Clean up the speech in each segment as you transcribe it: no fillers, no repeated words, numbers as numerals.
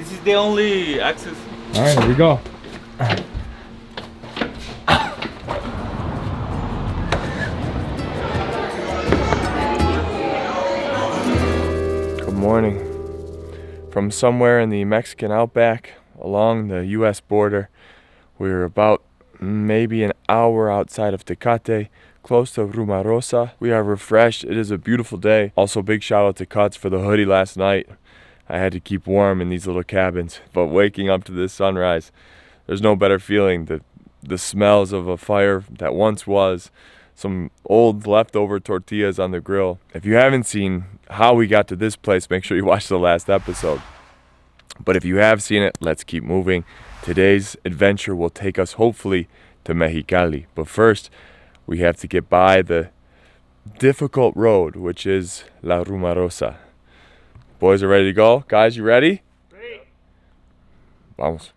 This is the only access. All right, here we go. Good morning. From somewhere in the Mexican outback along the US border, we're about maybe an hour outside of Tecate, close to Rumarosa. We are refreshed. It is a beautiful day. Also, big shout out to Cuts for the hoodie last night. I had to keep warm in these little cabins, but waking up to this sunrise, there's no better feeling. The smells of a fire that once was, some old leftover tortillas on the grill. If you haven't seen how we got to this place, make sure you watch the last episode. But if you have seen it, let's keep moving. Today's adventure will take us hopefully to Mexicali. But first, we have to get by the difficult road, which is La Rumarosa. Boys are ready to go? Guys, you ready? Ready. Vamos.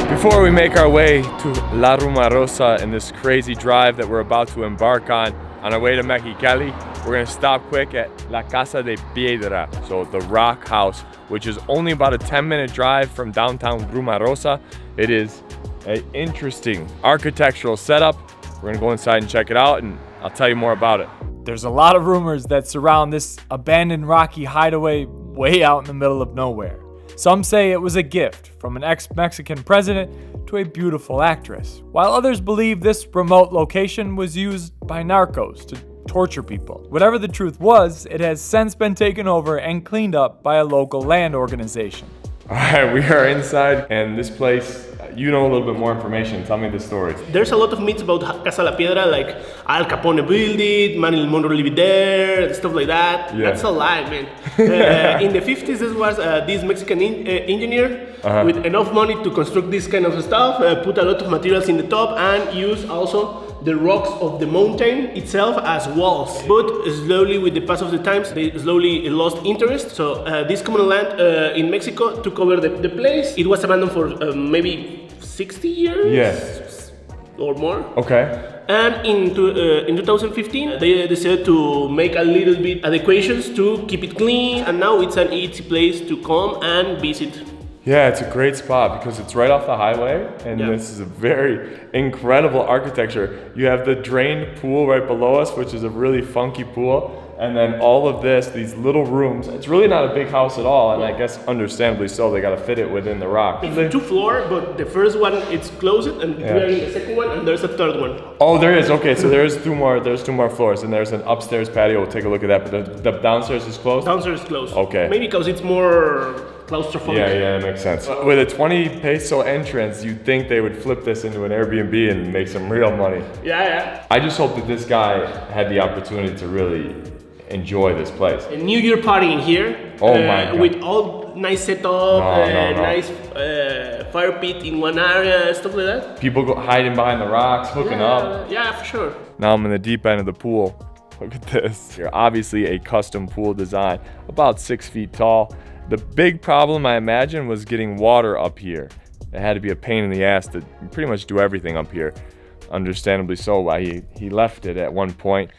Before we make our way to La Rumarosa in this crazy drive that we're about to embark on our way to Mexicali, we're gonna stop quick at La Casa de Piedra, so the rock house, which is only about a 10-minute drive from downtown Rumarosa. It is an interesting architectural setup. We're gonna go inside and check it out, and I'll tell you more about it. There's a lot of rumors that surround this abandoned rocky hideaway way out in the middle of nowhere. Some say it was a gift from an ex-Mexican president to a beautiful actress, while others believe this remote location was used by narcos to torture people. Whatever the truth was, it has since been taken over and cleaned up by a local land organization. All right, we are inside, and this place, you know a little bit more information. Tell me the story. There's a lot of myths about Casa La Piedra, like Al Capone built it, Marilyn Monroe lived there, stuff like that. Yeah. That's a lie, man. In the 50s, this was this Mexican engineer with enough money to construct this kind of stuff, put a lot of materials in the top, and use also the rocks of the mountain itself as walls. But slowly, with the pass of the times, they slowly lost interest. So this common land in Mexico took over the place. It was abandoned for maybe 60 years? Yes. Or more. Okay. And in 2015, they decided to make a little bit adequations to keep it clean. And now it's an easy place to come and visit. Yeah, it's a great spot because it's right off the highway, and Yeah. this is a very incredible architecture. You have the drained pool right below us, which is a really funky pool, and then all of this, these little rooms. It's really not a big house at all, and I guess understandably so, they gotta fit it within the rock. It's 2 floors, but the first one it's closed, and we are in the second one, and there's a third one. Oh, there is. Okay, so there's two more floors, and there's an upstairs patio. We'll take a look at that, but the downstairs is closed? Downstairs is closed. Okay. Maybe because it's more claustrophobic. Yeah, that makes sense. With a 20 peso entrance, you'd think they would flip this into an Airbnb and make some real money. Yeah. I just hope that this guy had the opportunity to really enjoy this place. A New Year party in here. Oh my God. With all nice setup, No. nice fire pit in one area, stuff like that. People go hiding behind the rocks, hooking up. Yeah, for sure. Now I'm in the deep end of the pool. Look at this. Here, obviously a custom pool design, about 6 feet tall. The big problem, I imagine, was getting water up here. It had to be a pain in the ass to pretty much do everything up here. Understandably so, why he left it at one point.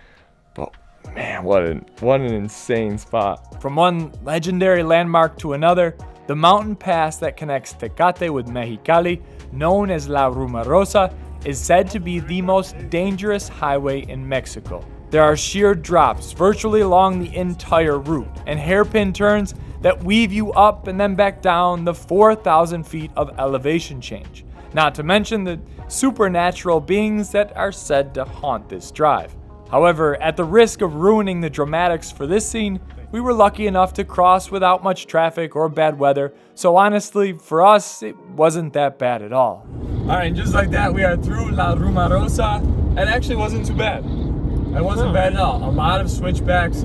But man, what an insane spot. From one legendary landmark to another, the mountain pass that connects Tecate with Mexicali, known as La Rumarosa, is said to be the most dangerous highway in Mexico. There are sheer drops virtually along the entire route, and hairpin turns that weave you up and then back down the 4,000 feet of elevation change. Not to mention the supernatural beings that are said to haunt this drive. However, at the risk of ruining the dramatics for this scene, we were lucky enough to cross without much traffic or bad weather, so honestly, for us, it wasn't that bad at all. All right, and just like that, we are through La Rumarosa. It actually wasn't too bad. It wasn't bad at all. A lot of switchbacks,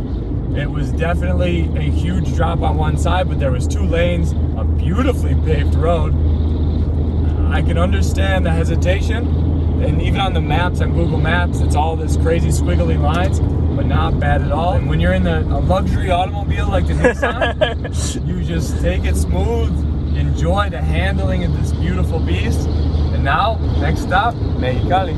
It was definitely a huge drop on one side, but there was 2 lanes, a beautifully paved road. I can understand the hesitation, and even on the maps, on Google Maps, it's all this crazy squiggly lines, but not bad at all. And when you're in a luxury automobile like the Nissan, you just take it smooth, enjoy the handling of this beautiful beast. And now, next stop, Mexicali.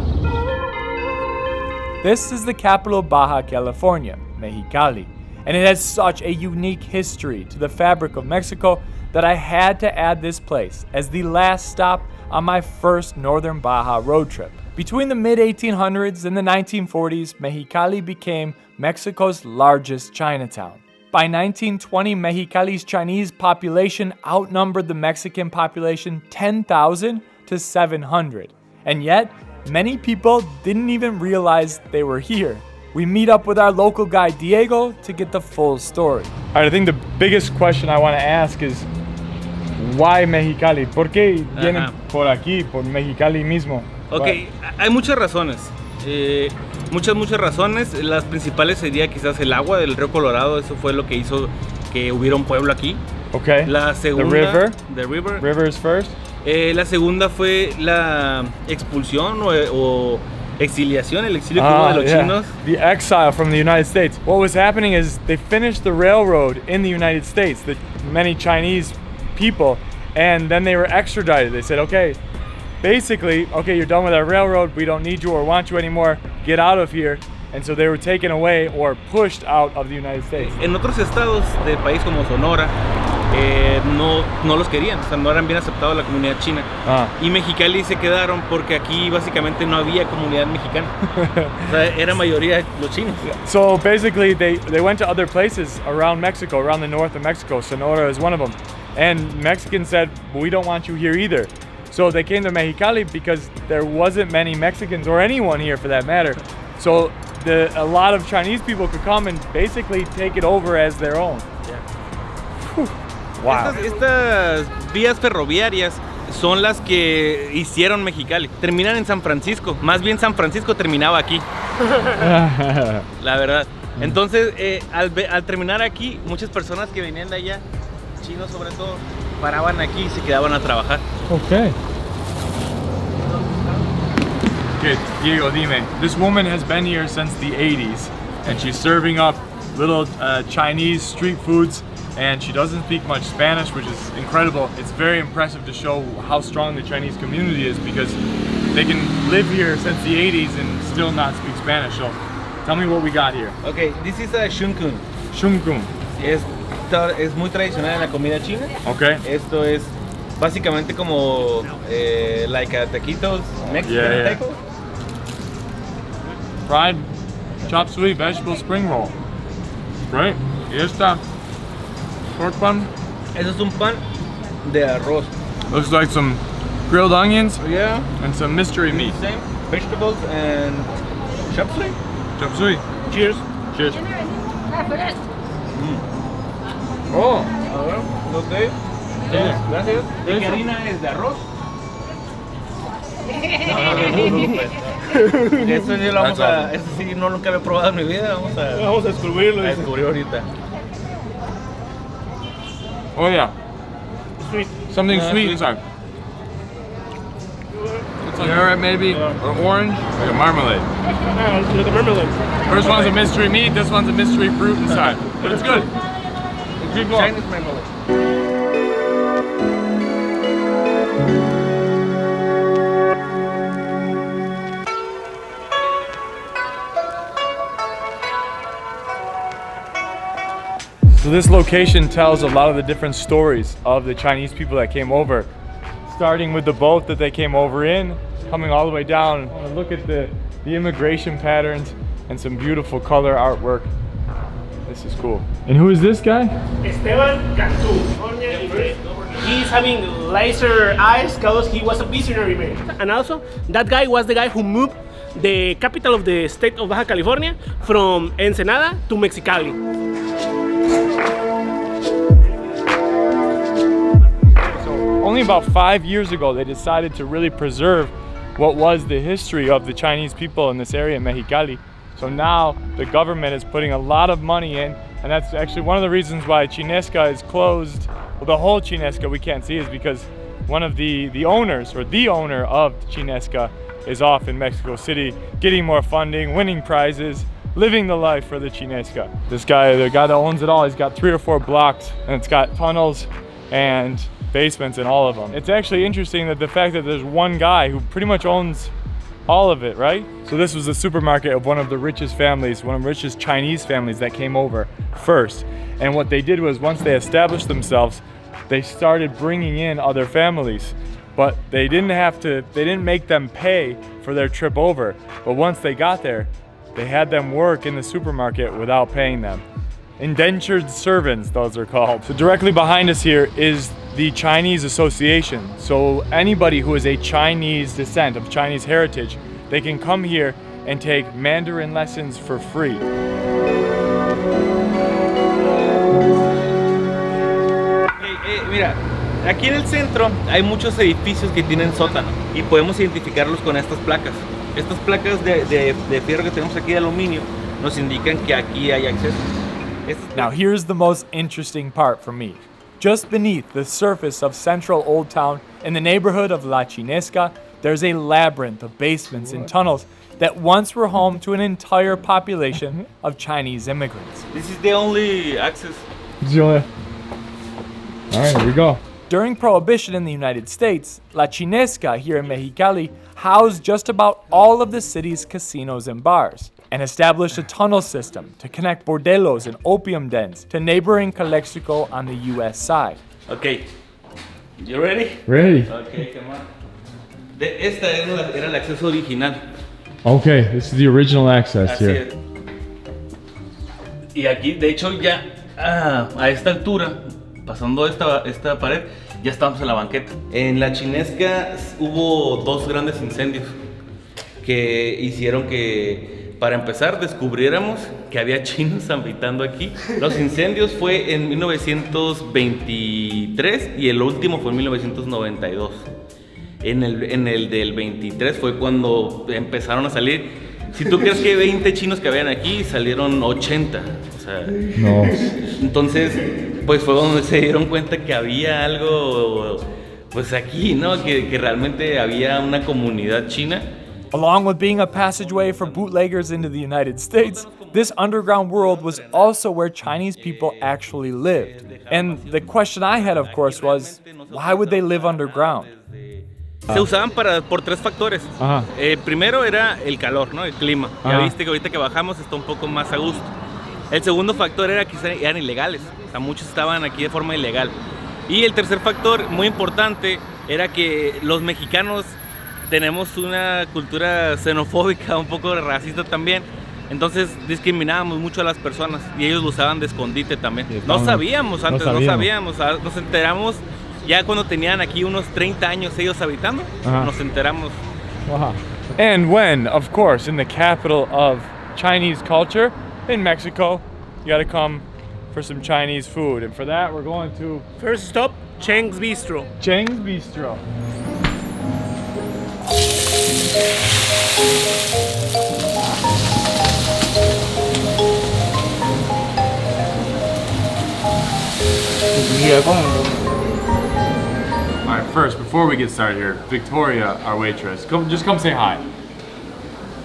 This is the capital of Baja California, Mexicali, and it has such a unique history to the fabric of Mexico that I had to add this place as the last stop on my first Northern Baja road trip. Between the mid-1800s and the 1940s, Mexicali became Mexico's largest Chinatown. By 1920, Mexicali's Chinese population outnumbered the Mexican population 10,000 to 700. And yet, many people didn't even realize they were here. We meet up with our local guy Diego to get the full story. All right, I think the biggest question I want to ask is, why Mexicali? ¿Por qué vienen por aquí, por Mexicali mismo? Ok, hay muchas razones. Muchas razones. Las principales sería quizás el agua del río Colorado. Eso fue lo que hizo que hubiera un pueblo aquí. Okay. La segunda, the river. The River is first. La segunda fue la expulsión o exiliación, el exilio que hubo de los chinos. The exile from the United States. What was happening is they finished the railroad in the United States, the many Chinese people, and then they were extradited. They said, okay, basically, okay, you're done with our railroad, we don't need you or want you anymore, get out of here. And so they were taken away or pushed out of the United States. En otros estados del país como Sonora, no los querían, o sea, no eran bien aceptados la comunidad china. Y Mexicali se quedaron porque aquí básicamente no había comunidad mexicana. O sea, era mayoría los chinos. So basically they went to other places around Mexico, around the north of Mexico. Sonora is one of them. And Mexicans said, we don't want you here either. So they came to Mexicali because there wasn't many Mexicans or anyone here for that matter. So a lot of Chinese people could come and basically take it over as their own. Yeah. Wow. Estas vías ferroviarias son las que hicieron Mexicali. Terminan en San Francisco. Más bien San Francisco terminaba aquí. La verdad. Entonces, al terminar aquí, muchas personas que venían de allá, chinos sobre todo, paraban aquí y se quedaban a trabajar. Okay. Okay, Diego, dime. This woman has been here since the 80s, and she's serving up little Chinese street foods, and she doesn't speak much Spanish, which is incredible. It's very impressive to show how strong the Chinese community is, because they can live here since the 80s and still not speak Spanish. So tell me what we got here. Okay, this is a shun-kun. Shun-kun. Es muy tradicional en la comida china. Okay. Esto es básicamente como like a taquitos, Mexican taco. Fried chop suey vegetable spring roll. Great. Y esta pork bun. Eso es un pan de arroz. Looks like some grilled onions. Yeah. And some mystery meat. Same. Vegetables and chop suey. Chop suey. Cheers. Cheers. Oh. A ver, ok. Gracias. ¿De qué harina es? ¿De arroz? Eso sí lo vamos a... Eso sí no nunca había probado en mi vida. Vamos a descubrirlo. A descubrir ahorita. Oh yeah. Sweet. Something sweet inside. It's like carrot maybe, or orange, like a marmalade. Like a marmalade. First one's a mystery meat, this one's a mystery fruit inside. But it's good. Keep going. Chinese marmalade. So this location tells a lot of the different stories of the Chinese people that came over. Starting with the boat that they came over in, coming all the way down. Look at the immigration patterns and some beautiful color artwork. This is cool. And who is this guy? Esteban Cantú. He's having laser eyes because he was a visionary man. And also, that guy was the guy who moved the capital of the state of Baja California from Ensenada to Mexicali. Only about 5 years ago, they decided to really preserve what was the history of the Chinese people in this area in Mexicali. So now the government is putting a lot of money in And that's actually one of the reasons why Chinesca is closed. Well, the whole Chinesca we can't see is because one of the owners, or the owner of Chinesca, is off in Mexico City getting more funding, winning prizes, living the life for the Chinesca. This guy, the guy that owns it all, he's got 3 or 4 blocks, and it's got tunnels and basements in all of them. It's actually interesting that the fact that there's one guy who pretty much owns all of it, right? So this was the supermarket of one of the richest families, one of the richest Chinese families that came over first. And what they did was, once they established themselves, they started bringing in other families. But they didn't make them pay for their trip over. But once they got there, they had them work in the supermarket without paying them. Indentured servants, those are called. So directly behind us here is the Chinese Association. So anybody who is a Chinese descent, of Chinese heritage, they can come here and take Mandarin lessons for free. Mira, aquí en el centro hay muchos edificios que tienen sótano y podemos identificarlos con estas placas. Estas placas de fierro que tenemos aquí de aluminio nos indican que aquí hay acceso. Now here's the most interesting part for me. Just beneath the surface of central Old Town, in the neighborhood of La Chinesca, there's a labyrinth of basements and tunnels that once were home to an entire population of Chinese immigrants. This is the only access. All right, here we go. During Prohibition in the United States, La Chinesca here in Mexicali housed just about all of the city's casinos and bars, and established a tunnel system to connect bordellos and opium dens to neighboring Calexico on the US side. Okay, you ready? Ready. Okay, come on. Esta era el acceso original. Okay, this is the original access Así here. es. Y aquí, de hecho, ya a esta altura, pasando esta pared, ya estamos en la banqueta. En la Chinesca hubo 2 grandes incendios que hicieron que, para empezar, descubriéramos que había chinos habitando aquí. Los incendios fue en 1923 y el último fue en 1992. En el del 23 fue cuando empezaron a salir. Si tú crees que 20 chinos que habían aquí, salieron 80. O sea, No. entonces, pues fue donde se dieron cuenta que había algo, pues aquí, ¿no? Que realmente había una comunidad china. Along with being a passageway for bootleggers into the United States, this underground world was also where Chinese people actually lived. And the question I had, of course, was, why would they live underground? Se usaban por 3 factores. Ajá. Primero era el calor, ¿no? El clima. Ya Ajá. viste que ahorita que bajamos está un poco más a gusto. El segundo factor era que eran ilegales. O sea, muchos estaban aquí de forma ilegal. Y el tercer factor, muy importante, era que los mexicanos tenemos una cultura xenofóbica, un poco racista también. Entonces discriminábamos mucho a las personas y ellos lo usaban de escondite también. No sabíamos antes, no sabíamos. Nos enteramos ya cuando tenían aquí unos 30 años ellos habitando. Nos enteramos. Wow. And when, of course, in the capital of Chinese culture, in Mexico, you gotta come for some Chinese food. And for that, we're going to First stop, Cheng's Bistro. Cheng's Bistro. All right, first, before we get started here, Victoria, our waitress, just come say hi.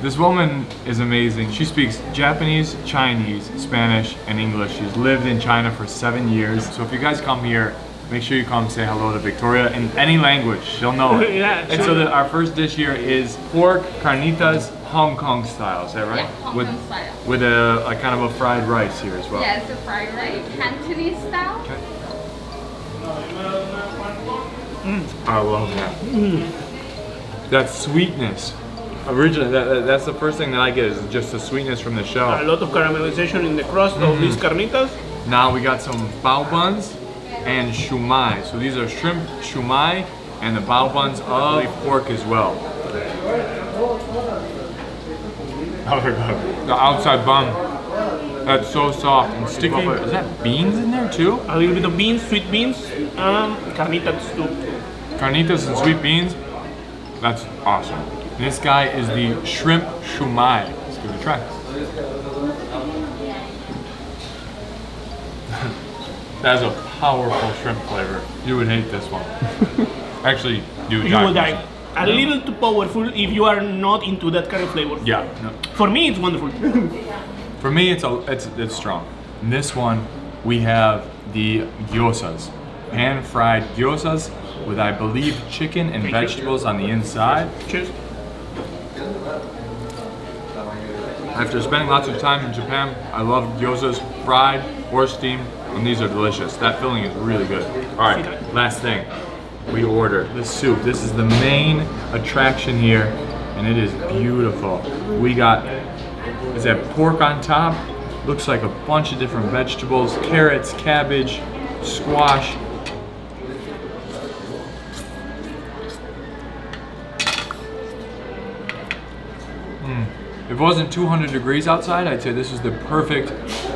This woman is amazing. She speaks Japanese, Chinese, Spanish, and English. She's lived in China for 7 years. So if you guys come here, make sure you come say hello to Victoria in any language. She'll know it. Yeah, and sure. so our first dish here is pork carnitas Hong Kong style. Is that right? Yeah, Hong Kong style. With a kind of a fried rice here as well. Yeah, it's a fried rice, Cantonese style. Okay. I love that. That sweetness. Originally, that's the first thing that I get is just the sweetness from the A shell. lot of caramelization in the crust of these carnitas. Now we got some bao buns and shumai. So these are shrimp shumai and the bao buns of pork as well. Oh, they're good. The outside bun, that's so soft and sticky. Is that beans in there too? A little bit of beans, sweet beans, carnitas too. Carnitas and sweet beans. That's awesome. This guy is the shrimp shumai. Let's give it a try. has a powerful shrimp flavor. You would hate this one. Actually, you would You will die. die. A little too powerful if you are not into that kind of flavor. Yeah. No. For me, it's wonderful. For me, it's strong. In this one, we have the gyozas, pan-fried gyozas with, I believe, chicken and vegetables on the inside. Cheers. After spending lots of time in Japan, I love gyozas, fried or steamed, and these are delicious. That filling is really good. All right, last thing. We ordered the soup. This is the main attraction here, and it is beautiful. We got, is that pork on top? Looks like a bunch of different vegetables, carrots, cabbage, squash. If it wasn't 200 degrees outside, I'd say this is the perfect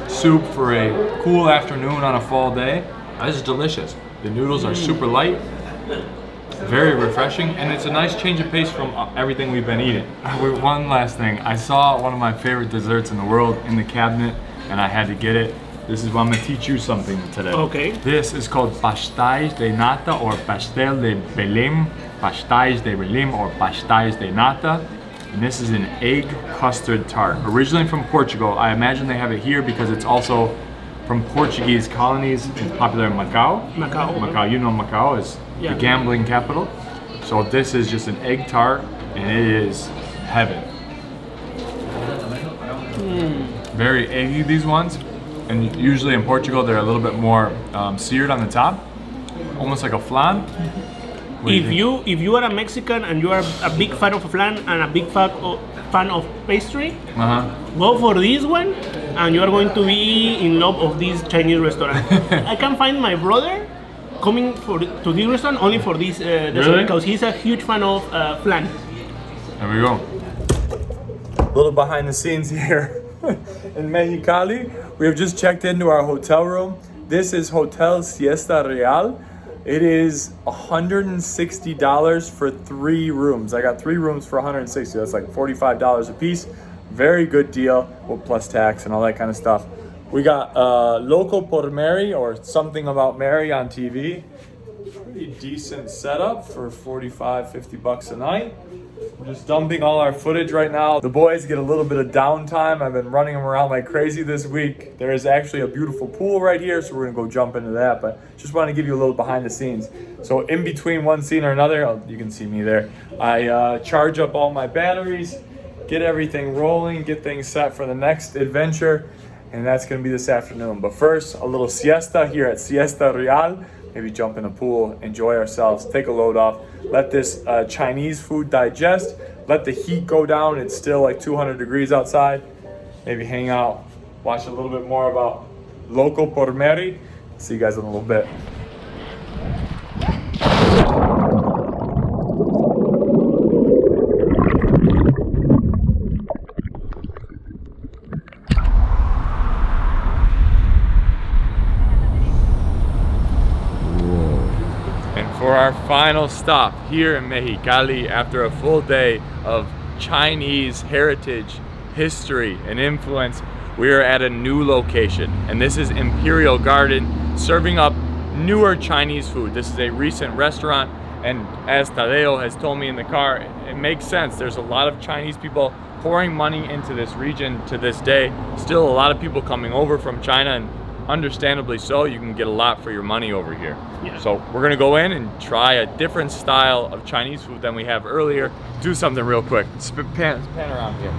soup for a cool afternoon on a fall day. This is delicious. The noodles are super light, very refreshing, and it's a nice change of pace from everything we've been eating. One last thing, I saw one of my favorite desserts in the world in the cabinet, and I had to get it. This is why I'm gonna teach you something today. Okay. This is called pastéis de nata or pastel de Belém, pastéis de Belém or pastéis de nata. And this is an egg custard tart. Originally from Portugal. I imagine they have it here because it's also from Portuguese colonies. It's popular in Macau. Macau, you know Macau is the gambling capital. So this is just an egg tart and it is heaven. Very eggy, these ones. And usually in Portugal they're a little bit more seared on the top. Almost like a flan. If you are a Mexican and you are a big fan of flan and a big fan of pastry, go for this one, and you are going to be in love of this Chinese restaurant. I can find my brother coming to this restaurant only for this dessert because he's a huge fan of flan. There we go. A little behind the scenes here in Mexicali. We have just checked into our hotel room. This is Hotel Siesta Real. It is $160 for 3 rooms. I got 3 rooms for $160. That's like $45 a piece. Very good deal, well, plus tax and all that kind of stuff. We got Loco por Mary or Something About Mary on TV. Pretty decent setup for 45, 50 bucks a night. We're just dumping all our footage right now. The boys get a little bit of downtime. I've been running them around like crazy this week. There is actually a beautiful pool right here, so we're gonna go jump into that, but just want to give you a little behind the scenes. So in between one scene or another, you can see me there, I charge up all my batteries, get everything rolling, get things set for the next adventure, and that's gonna be this afternoon. But first, a little siesta here at Siesta Real. Maybe jump in a pool, enjoy ourselves, take a load off, let this Chinese food digest, let the heat go down. It's still like 200 degrees outside. Maybe hang out, watch a little bit more about Loco por Mary. See you guys in a little bit. For our final stop here in Mexicali after a full day of Chinese heritage, history, and influence, we are at a new location, and this is Imperial Garden, serving up newer Chinese food. This is a recent restaurant, and as Tadeo has told me in the car, it makes sense. There's a lot of Chinese people pouring money into this region to this day. Still a lot of people coming over from China, and understandably so. You can get a lot for your money over here. Yeah. So we're gonna go in and try a different style of Chinese food than we have earlier. Do something real quick. Pan around here.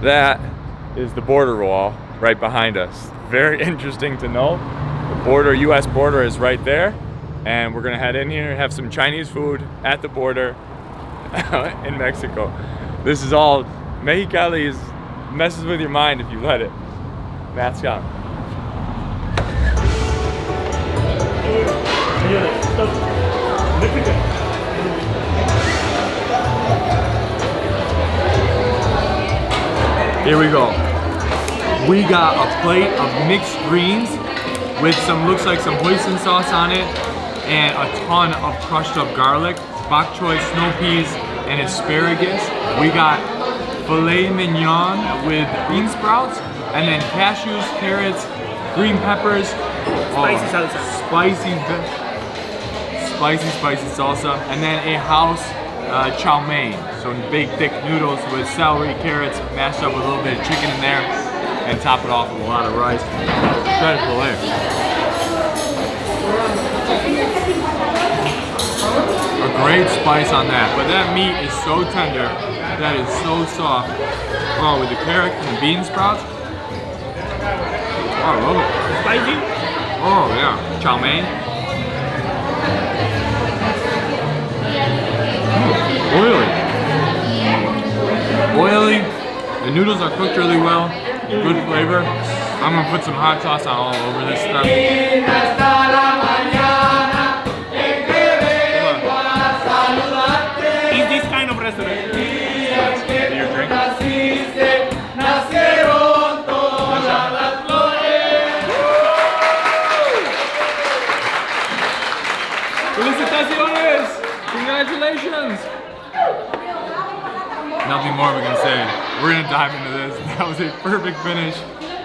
That is the border wall right behind us. Very interesting to know. The border, US border is right there. And we're gonna head in here and have some Chinese food at the border in Mexico. This is all, Mexicali messes with your mind if you let it. Matt's got him. Here we go. We got a plate of mixed greens with some, looks like some hoisin sauce on it, and a ton of crushed up garlic, bok choy, snow peas, and asparagus. We got filet mignon with bean sprouts, and then cashews, carrots, green peppers, Spicy salsa. Spicy salsa. And then a house chow mein. So big thick noodles with celery, carrots, mashed up with a little bit of chicken in there. And top it off with a lot of rice. Incredible there. A great spice on that. But that meat is so tender. That is so soft. Oh, with the carrot and the bean sprouts. Oh, I love it. Spicy? Oh, yeah. Chow mein. Oily. The noodles are cooked really well. Good flavor. I'm gonna put some hot sauce on all over this stuff. Is this kind of restaurant? Your drink? Felicitaciones! Congratulations! Nothing more we can say. We're gonna dive into this. That was a perfect finish.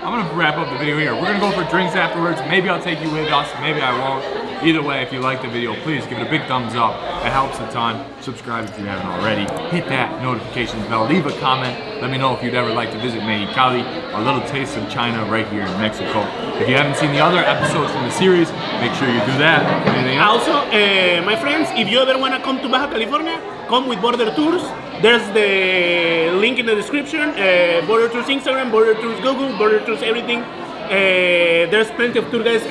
I'm gonna wrap up the video here. We're gonna go for drinks afterwards. Maybe I'll take you with us, maybe I won't. Either way, if you like the video, please give it a big thumbs up. It helps a ton. Subscribe if you haven't already. Hit that notifications bell. Leave a comment. Let me know if you'd ever like to visit Mexicali. A little taste of China right here in Mexico. If you haven't seen the other episodes from the series, make sure you do that. Anything else? Also, my friends, if you ever want to come to Baja California, come with Border Tours. There's the link in the description. Border Tours Instagram, Border Tours Google, Border Tours everything. There's plenty of tour guys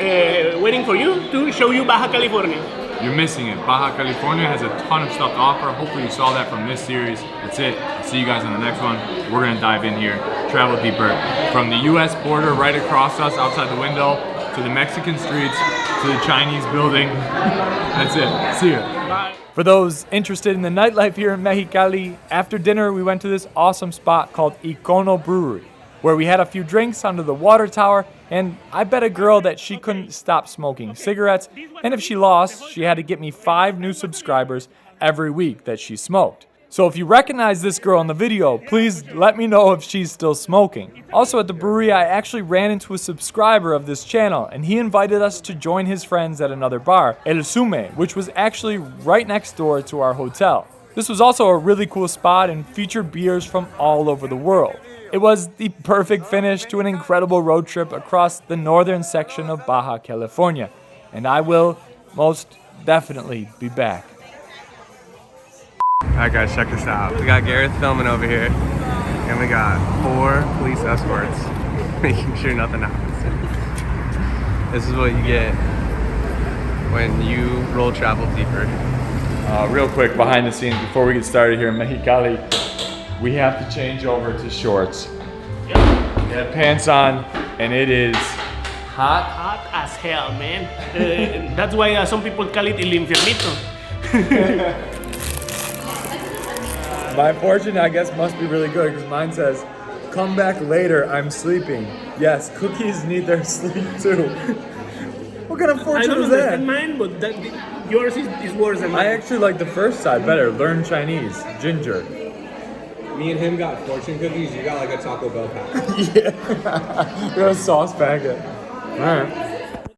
waiting for you to show you Baja California. You're missing it. Baja California has a ton of stuff to offer. Hopefully you saw that from this series. That's it. I'll see you guys on the next one. We're gonna dive in here, travel deeper. From the US border right across us outside the window, to the Mexican streets, to the Chinese building. That's it. See ya. Bye. For those interested in the nightlife here in Mexicali, after dinner we went to this awesome spot called Icono Brewery, where we had a few drinks under the water tower, and I bet a girl that she couldn't stop smoking cigarettes, and if she lost, she had to get me 5 new subscribers every week that she smoked. So if you recognize this girl in the video, please let me know if she's still smoking. Also at the brewery, I actually ran into a subscriber of this channel, and he invited us to join his friends at another bar, El Sume, which was actually right next door to our hotel. This was also a really cool spot and featured beers from all over the world. It was the perfect finish to an incredible road trip across the northern section of Baja California, and I will most definitely be back. Alright guys, check this out. We got Gareth filming over here, and we got 4 police escorts making sure nothing happens. This is what you get when you roll travel deeper. Real quick, behind the scenes, before we get started here in Mexicali, we have to change over to shorts. We have pants on, and it is hot. Hot as hell, man. That's why some people call it El Infiernito. My fortune, I guess, must be really good because mine says, "Come back later, I'm sleeping." Yes, cookies need their sleep too. What kind of I fortune don't is that? understand mine, but yours is worse than I mine. actually like the first side better. Learn Chinese, ginger. Me and him got fortune cookies. You got like a Taco Bell pack. Yeah, we got a sauce packet. All right.